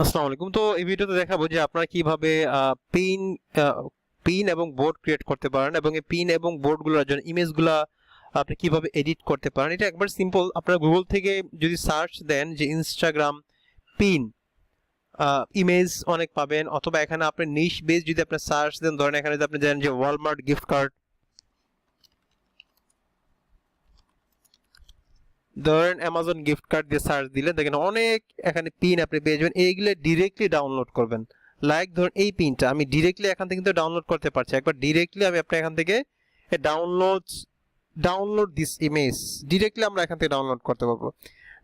আসসালামু আলাইকুম। তো এই ভিডিওতে দেখাবো যে আপনারা কিভাবে পিন পিন এবং বোর্ড ক্রিয়েট করতে পারেন এবং এই পিন এবং বোর্ডগুলোর জন্য ইমেজগুলা আপনি কিভাবে এডিট করতে পারেন। এটা একবার সিম্পল। আপনারা গুগল থেকে যদি সার্চ দেন যে ইনস্টাগ্রাম পিন ইমেজ অনেক পাবেন, অথবা এখানে আপনি নিশ বেস যদি আপনি সার্চ দেন, ধরেন এখানে যদি আপনি জানেন যে ওয়ালমার্ট গিফট কার্ড, ধরেন অ্যামাজন গিফট কার্ড দিয়ে সার্চ দিলে দেখেন অনেক এখানে পিন আপনি পেয়ে যাবেন। এইগুলো ডিরেক্টলি ডাউনলোড করবেন। লাইক ধরুন এই পিনটা আমি ডিরেক্টলি এখান থেকে কিন্তু ডাউনলোড করতে পারছি। একবার ডিরেক্টলি আমি আপনার এখান থেকে download download this image directly আমরা এখান থেকে ডাউনলোড করতে পারবো।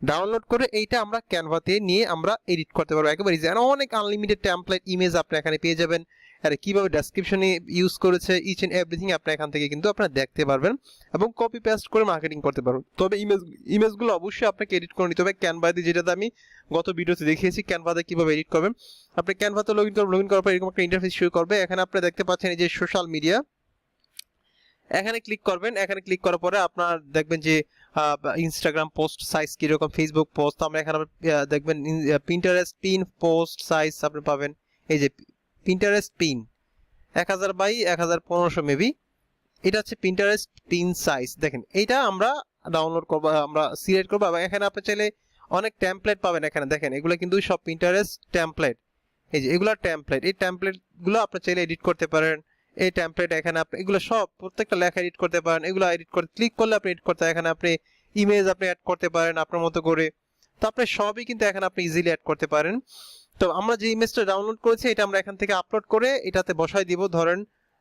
ডাউনলোড করে এইটা আমরা ক্যানভাতে নিয়ে আমরা এডিট করতে পারবো একেবারে ইজি। অনেক আনলিমিটেড টেমপ্লেট ইমেজ আপনি এখানে পেয়ে যাবেন। আর কিভাবে ডেসক্রিপশনে ইউজ করেছে ইচ এন্ড এভরিথিং আপনি এখান থেকে কিন্তু আপনারা দেখতে পারবেন এবং কপি পেস্ট করে মার্কেটিং করতে পারবেন। তবে ইমেজগুলো অবশ্যই আপনাকে এডিট করে নিতে হবে ক্যানভা দিয়ে, যেটাতে আমি গত ভিডিওতে দেখিয়েছি ক্যানভাতে কিভাবে এডিট করবেন। আপনি ক্যানভাতে লগ ইন করার পর এরকম একটা ইন্টারফেস শুরু করবে। এখানে আপনি দেখতে পাচ্ছেন এই যে সোশ্যাল মিডিয়া, এখানে ক্লিক করবেন। এখানে ক্লিক করার পরে আপনার দেখবেন যে ইনস্টাগ্রাম পোস্ট সাইজ কিরকম, ফেসবুক পোস্ট। আমরা এখানে দেখবেন পিন্টারেস্ট পিন পোস্ট সাইজ আপনি পাবেন। এই যে পিন্টারেস্ট পিন 1000 বাই 1500 মেবি, এটা হচ্ছে পিন্টারেস্ট পিন সাইজ। দেখেন এইটা আমরা ডাউনলোড করবো, আমরা সিলেক্ট করবো এবং এখানে আপনি চাইলে অনেক টেমপ্লেট পাবেন। এখানে দেখেন এগুলো কিন্তু সব পিন্টারেস্ট টেমপ্লেট। এই যে এগুলো টেমপ্লেট, এই টেমপ্লেটগুলো আপনি চাইলে এডিট করতে পারেন। এই টেমপ্লেট এখানে আপনি এগুলো সব প্রত্যেকটা লেখা এডিট করতে পারেন। এগুলো এডিট করে ক্লিক করলে আপনি এডিট করতে, এখানে আপনি ইমেজ আপনি অ্যাড করতে পারেন আপনার মতো করে। তো আপনি সবই কিন্তু এখানে আপনি ইজিলি অ্যাড করতে পারেন। তো আমরা যে ইমেজটা ডাউনলোড করেছি এটা আমরা এখান থেকে আপলোড করে এটাতে বসাই দিব। ধরেন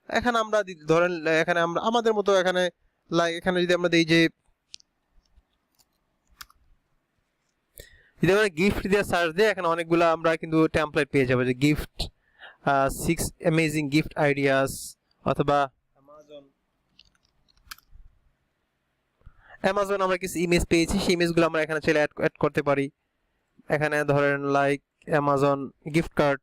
এখানে আমরা ধরেন এখানে আমরা আমাদের মতো এখানে লাইক এখানে যদি আমরা দিই যে যদি আমরা গিফট দিয়ে সার্চ দিই, এখানে অনেকগুলো আমরা কিন্তু টেমপ্লেট পেয়ে যাবো, যে গিফট 6 অ্যামেজিং গিফট আইডিয়াস, অথবা অ্যামাজন আমরা কিছু ইমেজ পেয়েছি, সেই ইমেজগুলো আমরা এখানে চাইলে অ্যাড করতে পারি। এখানে ধরেন লাইক অ্যামাজন গিফট কার্ড,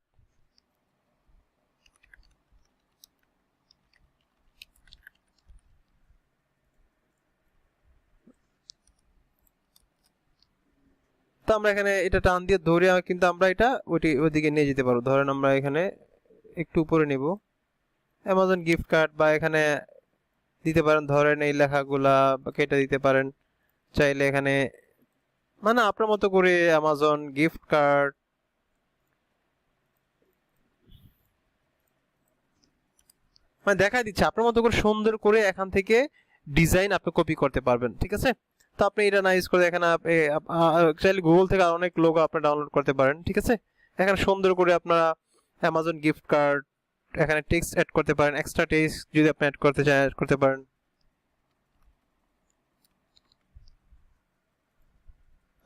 তো আমরা এখানে এটা টান দিয়ে ধরে কিন্তু আমরা এটা ওইদিকে নিয়ে যেতে পারবো। ধরেন আমরা এখানে একটু উপরে নেব অ্যামাজন গিফট কার্ড, বা এখানে দিতে পারেন ধরেন এই লেখাগুলা কেটে দিতে পারেন চাইলে এখানে, মানে আপনার মতো করে অ্যামাজন গিফট কার্ড মানে দেখা দিচ্ছে আপনার মতো করে সুন্দর করে এখান থেকে ডিজাইন আপনি কপি করতে পারবেন। ঠিক আছে, তো আপনি এটা না ইউজ করে এখানে চাইলে গুগল থেকে অনেক লোগো আপনি ডাউনলোড করতে পারেন। ঠিক আছে, এখানে সুন্দর করে আপনারা অ্যামাজন গিফট কার্ড এখানে টেক্সট অ্যাড করতে পারেন, এক্সট্রা টেক্সট যদি আপনি অ্যাড করতে চান অ্যাড করতে পারেন।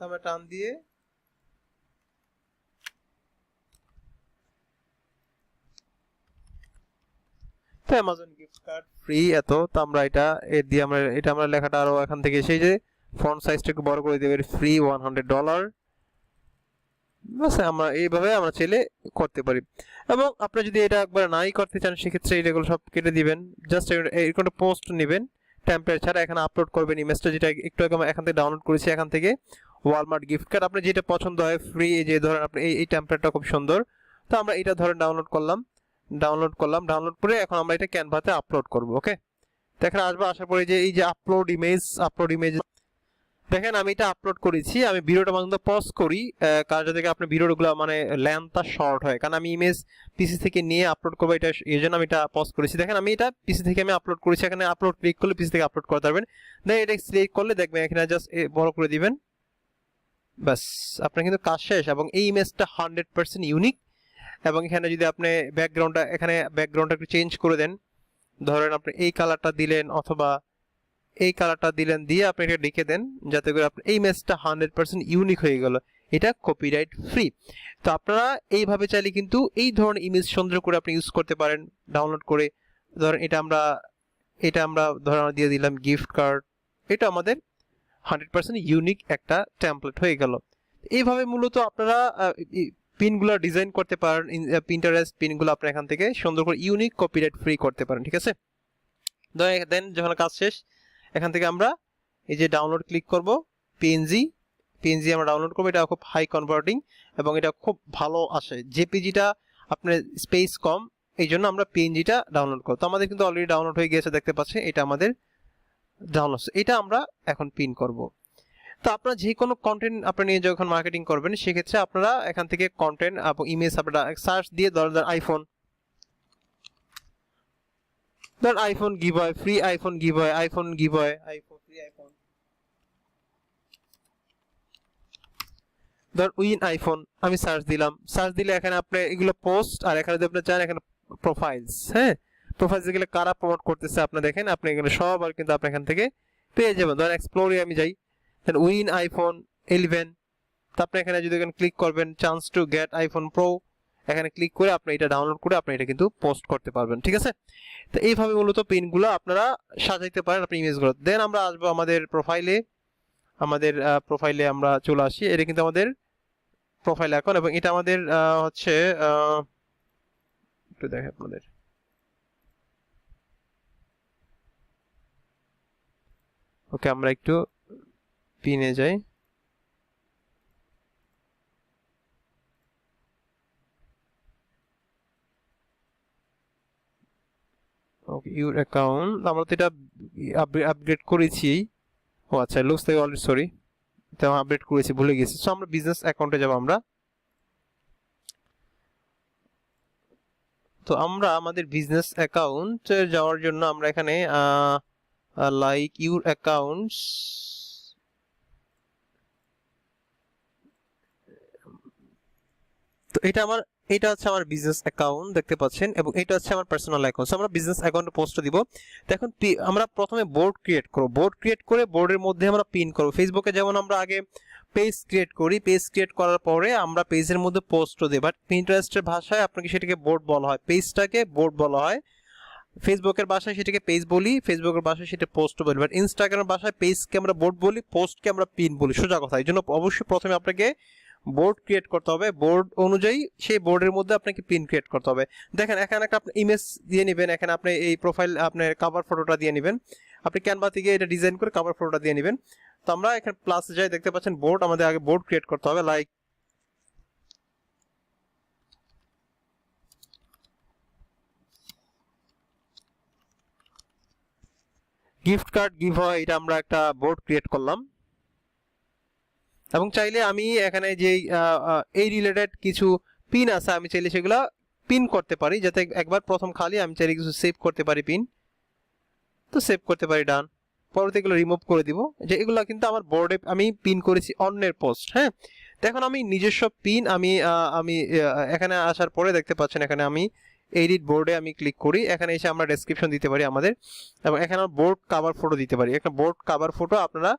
আমরা টান দিয়ে তো অ্যামাজন গিফট কার্ড ফ্রি এত, তো আমরা এটা এর দিয়ে আমরা লেখাটা আরো এখান থেকে সেই যে ফন্ট সাইজটা একটু বড় করে দেবে, ফ্রি $100। বাস আমরা এইভাবে আমরা চাইলে করতে পারি। এবং আপনি যদি এটা একবার নাই করতে চান সেক্ষেত্রে এগুলো সব কেটে দিবেন। জাস্ট এরকম পোস্ট নেবেন টেমপ্লেট ছাড়া, এখানে আপলোড করবেন ইমেজটা, যেটা একটু আগে এখান থেকে ডাউনলোড করেছি এখান থেকে ওয়ালমার্ট গিফট কার্ড। আপনি যেটা পছন্দ হয় ফ্রি, এই যে ধরেন আপনি এই টেমপ্লেটটা খুব সুন্দর, তো আমরা এটা ধরেন ডাউনলোড করলাম। ডাউনলোড করে এখন আমরা এটা ক্যানভাতে আপলোড করব। ওকে, তো এখানে আসবো, আসার পরে যে এই যে আপলোড ইমেজ দেখেন আমি এটা আপলোড করেছি। আমি ভিডিওটা মাঝে পজ করি কারণ যাতে আপনি ভিডিওগুলো মানে লেন্থটা শর্ট হয়, কারণ আমি ইমেজ পিসি থেকে নিয়ে আপলোড করবো, এটা এই জন্য আমি এটা পজ করেছি। দেখেন আমি এটা পিসি থেকে আমি আপলোড করেছি, এখানে আপলোড ক্লিক করলে পিসি থেকে আপলোড করতে পারবেন। দেন এটা সিলেক্ট করলে দেখবেন এখানে জাস্ট বড় করে দিবেন, বাস আপনার কিন্তু কাজ শেষ। এবং এই ইমেজটা 100% ইউনিক। এবং এখানে যদি আপনি ব্যাকগ্রাউন্ডটা একটু চেঞ্জ করে দেন, ধরেন আপনি এই কালারটা দিলেন অথবা এই কালারটা দিলেন, দিয়ে আপনি এটা লিখে দেন যাতে করে আপনার এই ইমেজটা 100% ইউনিক হয়ে গেল। এটা কপিরাইট ফ্রি। তো আপনারা এইভাবে চাইলে কিন্তু এই ধরনের ইমেজ সুন্দর করে আপনি ইউজ করতে পারেন ডাউনলোড করে। ধরেন এটা আমরা ধরেন দিয়ে দিলাম গিফট কার্ড, এটা আমাদের 100% ইউনিক একটা টেমপ্লেট হয়ে গেল। এইভাবে মূলত আপনারা পিনগুলো ডিজাইন করতে পারেন। পিন্টারেস্ট পিনগুলো আপনি এখান থেকে সুন্দর করে ইউনিক কপিরাইট ফ্রি করতে পারেন। ঠিক আছে, দেন যখন কাজ শেষ এখান থেকে আমরা এই যে ডাউনলোড ক্লিক করব, পিএনজি পিএনজি আমরা ডাউনলোড করবো, এটা খুব হাই কনভার্টিং এবং এটা খুব ভালো আসে। জেপিজিটা আপনার স্পেস কম, এই জন্য আমরা পিএনজিটা ডাউনলোড করব। তো আমাদের কিন্তু অলরেডি ডাউনলোড হয়ে গিয়েছে, দেখতে পাচ্ছেন এটা আমাদের ডাউনলোড। এটা আমরা এখন পিন করব। তো আপনারা যে কোনো কন্টেন্ট আপনি নিয়ে যখন মার্কেটিং করবেন সেক্ষেত্রে আপনারা এখান থেকে কন্টেন্ট এবং ইমেজ আপনারা সার্চ দিয়ে ধরেন iPhone giveaway, free iPhone giveaway, iPhone giveaway, iPhone free iPhone, win iPhone আমি সার্চ দিলাম। সার্চ দিলে এখানে আপনি এগুলো পোস্ট, আর এখানে যদি আপনি চান এখানে প্রোফাইলস, হ্যাঁ প্রোফাইলস এগুলো কারা প্রমোট করতেছে আপনি দেখেন, আপনি এগুলো সব আর কিন্তু আপনি এখান থেকে পেয়ে যাবেন। ধরেন এক্সপ্লোরে আমি যাই, দেন উইন আইফোন 11, তো আপনি এখানে যদি এখানে ক্লিক করবেন chance to get iPhone pro, এখানে ক্লিক করে আপনি এটা ডাউনলোড করে আপনি এটা কিন্তু পোস্ট করতে পারবেন, ঠিক আছে। তো এইভাবে মূলত পিনগুলো আপনারা সাজাইতে পারেন আপনি ইমেজগুলো। দেন আমরা আসবো আমাদের প্রোফাইলে, আমরা চলে আসি। এটা কিন্তু আমাদের প্রোফাইল এখন, এবং এটা আমাদের হচ্ছে একটু দেখে আপনাদের, ওকে আমরা একটু পিনে যাই। ওকে ইউর অ্যাকাউন্ট আমরা তো এটা আপগ্রেড করেছি। ও আচ্ছা, লুকস থেকে অলরেডি সরি, তো আপডেট করেছি, ভুলে গেছি। সো আমরা বিজনেস অ্যাকাউন্টে যাব আমরা। তো আমরা আমাদের বিজনেস অ্যাকাউন্ট যাওয়ার জন্য আমরা এখানে লাইক ইউর অ্যাকাউন্টস, তো এটা হচ্ছে আমার বিজনেস অ্যাকাউন্ট দেখতে পাচ্ছেন, এবং এটা হচ্ছে আমার পার্সোনাল অ্যাকাউন্ট। আমরা বিজনেস অ্যাকাউন্টে পোস্ট দিব। তো এখন আমরা প্রথমে বোর্ড ক্রিয়েট করব, বোর্ড ক্রিয়েট করে বোর্ডের মধ্যে আমরা পিন করব। ফেসবুকে যেমন আমরা আগে পেজ ক্রিয়েট করি, পেজ ক্রিয়েট করার পরে আমরা পেজের মধ্যে পোস্টও দিই, বাট পিন্টারেস্টের ভাষায় আপনাকে সেটাকে বোর্ড বলা হয়, পেজটাকে বোর্ড বলা হয়। ফেসবুকের ভাষায় সেটাকে পেজ বলি, ফেসবুকের ভাষায় সেটা পোস্ট বলি, বাট ইনস্টাগ্রামের ভাষায় পেজকে আমরা বোর্ড বলি, পোস্টকে আমরা পিন বলি, সোজা কথা। এই জন্য অবশ্যই প্রথমে আপনাকে বোর্ড ক্রিয়েট করতে হবে, বোর্ড অনুযায়ী সেই বোর্ডের মধ্যে আপনাকে পিন ক্রিয়েট করতে হবে। দেখেন এখানে একটা আপনি ইমেজ দিয়ে নেবেন, এখানে আপনি এই প্রোফাইল আপনার কভার ফটোটা দিয়ে নেবেন, আপনি ক্যানভা থেকে এটা ডিজাইন করে কভার ফটোটা দিয়ে নেবেন। তো আমরা এখানে প্লাস যাই, দেখতে পাচ্ছেন বোর্ড, আমাদের আগে বোর্ড ক্রিয়েট করতে হবে। লাইক গিফট কার্ড গিভ হয়, এটা আমরা একটা বোর্ড ক্রিয়েট করলাম। এবং চাইলে আমি এখানে যে এই রিলেটেড কিছু পিন আছে আমি চাইলে সেগুলো পিন করতে পারি, যাতে একবার প্রথম খালি আমি চাইলে কিছু সেভ করতে পারি পিন, তো সেভ করতে পারি, ডান। পরবর্তী এগুলো রিমুভ করে দিব, যে এগুলো কিন্তু আমার বোর্ডে আমি পিন করেছি অন্যের পোস্ট, হ্যাঁ। তো এখন আমি নিজস্ব পিন আমি এখানে আসার পরে দেখতে পাচ্ছেন এখানে আমি এডিট বোর্ডে আমি ক্লিক করি, এখানে এসে আমরা ডেসক্রিপশন দিতে পারি আমাদের, এবং এখানে বোর্ড কভার ফটো দিতে পারি। একটা বোর্ড কভার ফটো আপনারা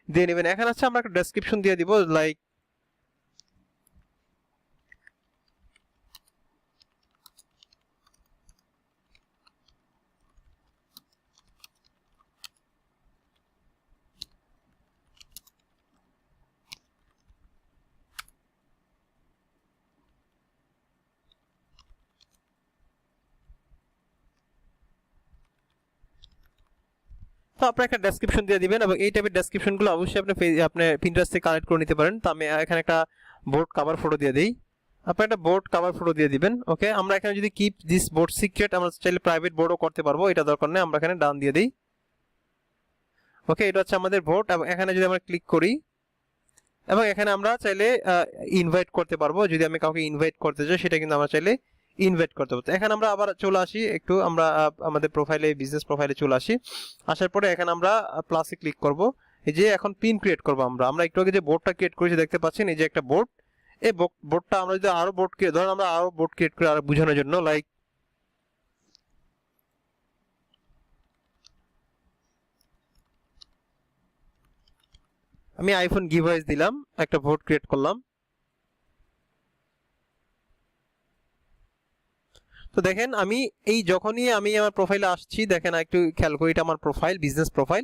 দিয়ে নেবেন। এখানে আছে আমরা একটা ডেসক্রিপশন দিয়ে দিব, লাইক তো আপনি একটা ডেসক্রিপশন দিয়ে দিবেন, এবং এই টাইপের ডেসক্রিপশনগুলো অবশ্যই আপনি পিন্টারেস্ট থেকে কালেক্ট করে নিতে পারেন। তো আমি এখানে একটা বোর্ড কভার ফটো দিয়ে দিই, আপনি একটা বোর্ড কভার ফটো দিয়ে দিবেন। ওকে, আমরা এখানে যদি কিপ দিস বোর্ড সিক্রেট, আমরা চাইলে প্রাইভেট বোর্ডও করতে পারবো, এটা দরকার নেই, আমরা এখানে ডান দিয়ে দিই। ওকে, এটা হচ্ছে আমাদের বোর্ড, এবং এখানে যদি আমরা ক্লিক করি, এবং এখানে আমরা চাইলে ইনভাইট করতে পারবো, যদি আমি কাউকে ইনভাইট করতে চাই সেটা কিন্তু আমরা চাইলে ইনভাইট করতে পারবো। এখানে আমরা আবার চলে আসি একটু, আমরা আমাদের প্রোফাইলে, বিজনেস প্রোফাইলে চলে আসি। আসার পরে এখানে আমরা প্লাসে ক্লিক করব, এই যে এখন পিন ক্রিয়েট করবো। আমরা একটু আগে যে বোর্ডটা ক্রিয়েট করেছি দেখতে পাচ্ছেন, এই যে একটা বোর্ড, এই বোর্ডটা আমরা যদি আরো বোর্ড ক্রিয়েট, ধরুন আমরা আরো বোর্ড ক্রিয়েট করে আরো বোঝানোর জন্য, লাইক আমি আইফোন গিভঅ্যাওয়ে দিলাম, একটা বোর্ড ক্রিয়েট করলাম। তো দেখেন আমি যখনই আমি আমার প্রোফাইলে আসছি, দেখেন একটু খেয়াল করি, এটা আমার প্রোফাইল, বিজনেস প্রোফাইল।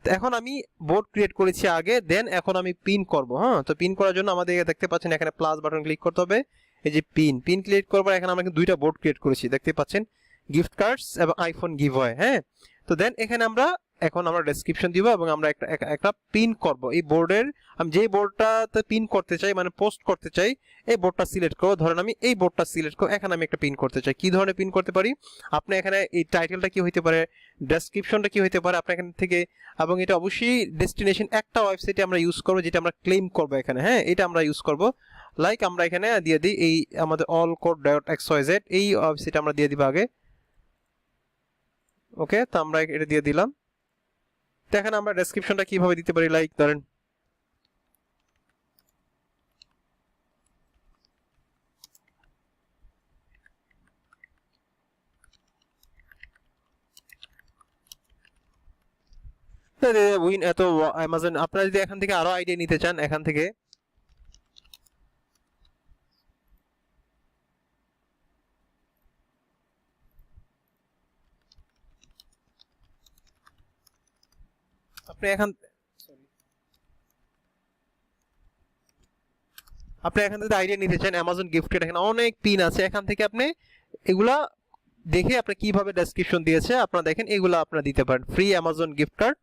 তো এখন আমি বোর্ড ক্রিয়েট করেছি আগে, দেন এখন আমি পিন করব। হ্যাঁ, তো পিন করার জন্য আমাদের দেখতে পাচ্ছেন এখানে প্লাস বাটন ক্লিক করতে হবে, এই যে পিন ক্লিক করবার এখানে আমরা কিন্তু দুইটা বোর্ড ক্রিয়েট করেছি, দেখতে পাচ্ছেন গিফট কার্ডস এবং আইফোন গিভঅ্যাওয়ে। হ্যাঁ, তো দেন এখানে আমরা এখন আমরা ডেসক্রিপশন দিব এবং আমরা একটা পিন করব। এই বোর্ডের আমি যেই বোর্ডটাতে পিন করতে চাই মানে পোস্ট করতে চাই এই বোর্ডটা সিলেক্ট করব। ধরেন আমি এই বোর্ডটা সিলেক্ট করব, এখানে আমি একটা পিন করতে চাই। কি ধরনের পিন করতে পারি? আপনি এখানে এই টাইটেলটা কি হইতে পারে, ডেসক্রিপশনটা কি হইতে পারে আপনি এখান থেকে, এবং এটা অবশ্যই ডেস্টিনেশন একটা ওয়েবসাইটে আমরা ইউজ করব যেটা আমরা ক্লেম করব এখানে। হ্যাঁ, এটা আমরা ইউজ করব। লাইক আমরা এখানে দিয়ে দিই এই আমাদের allcode.xyz, এই ওয়েবসাইটে আমরা দিয়ে দিব আগে। ওকে, তো আমরা এটা দিয়ে দিলাম। তো এখানে আমরা ডেসক্রিপশনটা কিভাবে দিতে পারি, লাইক ধরেন উইন এত অ্যামাজন। আপনারা যদি এখান থেকে আরো আইডিয়া নিতে চান এখান থেকে আপনি এখান থেকে আইডিয়া নিতে চান অ্যামাজন গিফটেড, এখানে অনেক পিন আছে। এখান থেকে আপনি এগুলা দেখে আপনি কিভাবে ডেসক্রিপশন দিয়েছে আপনারা দেখেন, এগুলা আপনারা দিতে পারেন। ফ্রি অ্যামাজন গিফট কার্ড,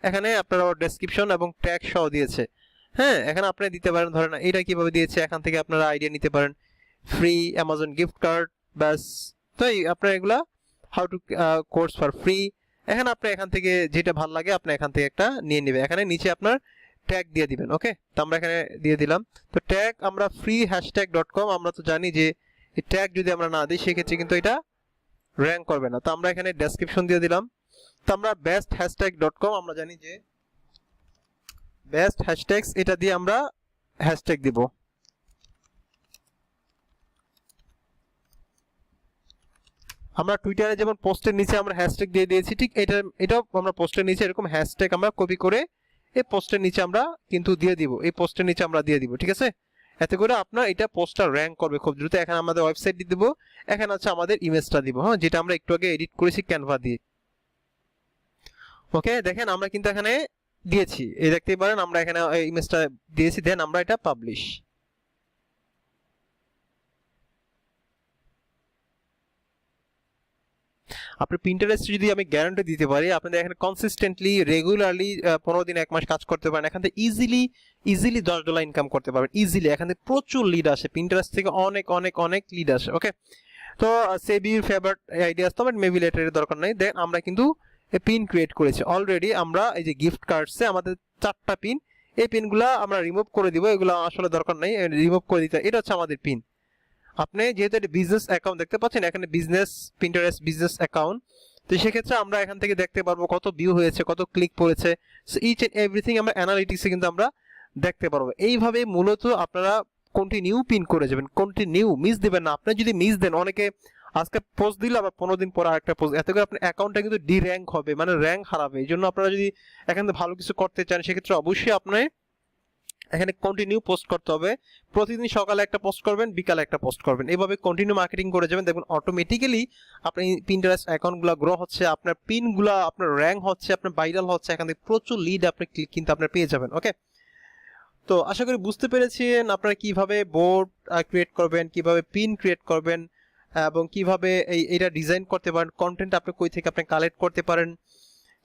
এখানে আপনারা ডেসক্রিপশন এবং ট্যাগ সহ দিয়েছে। হ্যাঁ, এখানে আপনি দিতে পারেন। ধরেন এটা কিভাবে দিয়েছে, এখান থেকে আপনারা আইডিয়া নিতে পারেন। ফ্রি অ্যামাজন গিফট কার্ড, ব্যাস। তো আপনারা এগুলা how to course for free, এখানে আপনি এখান থেকে যেটা ভালো লাগে আপনি এখান থেকে একটা নিয়ে নেবেন। এখানে নিচে আপনার ট্যাগ দিয়ে দিবেন। ওকে, তো আমরা এখানে দিয়ে দিলাম। তো ট্যাগ আমরা free#.com, আমরা তো জানি যে এই ট্যাগ যদি আমরা না দিই সেক্ষেত্রে কিন্তু এটা র্যাঙ্ক করবে না। তো আমরা এখানে ডেসক্রিপশন দিয়ে দিলাম। তো আমরা best#.com, আমরা জানি যে বেস্ট হ্যাশট্যাগস, এটা দিয়ে আমরা হ্যাশট্যাগ দিব। আমরা টুইটারে যেমন পোস্টের নিচে আমরা হ্যাশট্যাগ দিয়ে দিয়েছি, ঠিক এটাও আমরা পোস্টের নিচে এরকম হ্যাশট্যাগ আমরা কপি করে এই পোস্টের নিচে আমরা কিন্তু দিয়ে দিব, এই পোস্টের নিচে আমরা দিয়ে দিব। ঠিক আছে, এতে করে আপনার এটা পোস্টটা র্যাঙ্ক করবে খুব দ্রুত। এখানে আমাদের ওয়েবসাইট দিয়ে দিব, এখানে হচ্ছে আমাদের ইমেজটা দিব। হ্যাঁ, যেটা আমরা একটু আগে এডিট করেছি ক্যানভা দিয়ে। ওকে, দেখেন আমরা কিন্তু এখানে দিয়েছি, এই দেখতেই পারেন আমরা এখানে ইমেজটা দিয়েছি। দেন আমরা এটা পাবলিশ। আপনি পিন্টারেস্ট যদি আমি গ্যারান্টি দিতে পারি আপনাদের এখানে কনসিস্টেন্টলি রেগুলারলি 15 দিন 1 মাস কাজ করতে পারেন, এখান থেকে ইজিলি $10 ইনকাম করতে পারবেন ইজিলি। এখান থেকে প্রচুর লিড আসে, পিন্টারেস্ট থেকে অনেক অনেক অনেক লিড আসে। ওকে, তো সেবির ফেভারিট আইডিয়াস তো বাট মেবি লেটারের দরকার নাই। দেন আমরা কিন্তু পিন ক্রিয়েট করেছি অলরেডি। আমরা এই যে গিফট কার্ডসে আমাদের 4টা পিন, এই পিনগুলা আমরা রিমুভ করে দিব, এগুলো আসলে দরকার নাই, রিমুভ করে দিতে। এটা হচ্ছে আমাদের পিন। আপনি যেহেতু এটা বিজনেস অ্যাকাউন্ট দেখতে পাচ্ছেন এখানে বিজনেস পিন্টারেস্ট বিজনেস অ্যাকাউন্ট, তো সেক্ষেত্রে আমরা এখান থেকে দেখতে পারবো কত ভিউ হয়েছে, কত ক্লিক পড়েছে। সো ইচ এন্ড এভরিথিং আমরা অ্যানালিটিক্সে কিন্তু আমরা দেখতে পারবো। এইভাবে মূলত আপনারা কন্টিনিউ পিন করে যাবেন, কন্টিনিউ মিস দিবেন না। আপনি যদি মিস দেন, অনেকে আজকে পোস্ট দিলে আবার 15 দিন পর আরেকটা পোস্ট, এতে করে আপনার অ্যাকাউন্টটা কিন্তু ডি র্যাঙ্ক হবে, মানে র্যাঙ্ক হারাবে। এই জন্য আপনারা যদি এখান থেকে ভালো কিছু করতে চান সেক্ষেত্রে অবশ্যই আপনি এখানে কন্টিনিউ পোস্ট করতে হবে। প্রতিদিন সকালে একটা পোস্ট করবেন, বিকালে একটা পোস্ট করবেন, এইভাবে কন্টিনিউ মার্কেটিং করে যাবেন। দেখবেন অটোমেটিক্যালি আপনার পিন্টারেস্ট অ্যাকাউন্টগুলো গ্রো হচ্ছে, আপনার পিনগুলো আপনার র্যাঙ্ক হচ্ছে, আপনার ভাইরাল হচ্ছে, এখান থেকে প্রচুর লিড আপনি কিন্তু আপনার পেয়ে যাবেন। ওকে, তো আশা করি বুঝতে পেরেছেন আপনারা কিভাবে বোর্ড ক্রিয়েট করবেন, কিভাবে পিন ক্রিয়েট করবেন, এবং কিভাবে এইটা ডিজাইন করতে পারেন, কন্টেন্ট আপনি কই থেকে আপনি কালেক্ট করতে পারেন।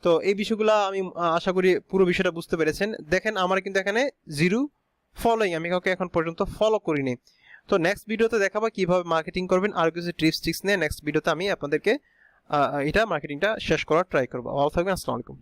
তো এই বিষয়গুলো আমি আশা করি পুরো বিষয়টা বুঝতে পেরেছেন। দেখেন আমার কিন্তু এখানে 0 ফলোইং, আমি কাউকে এখন পর্যন্ত ফলো করিনি। তো নেক্সট ভিডিওতে দেখাবো কিভাবে মার্কেটিং করবেন, আর কিছু টিপস নিয়ে নেক্সট ভিডিওতে আমি আপনাদেরকে এটা মার্কেটিংটা শেষ করার ট্রাই করবো। ভালো থাকবেন, আসসালামু আলাইকুম।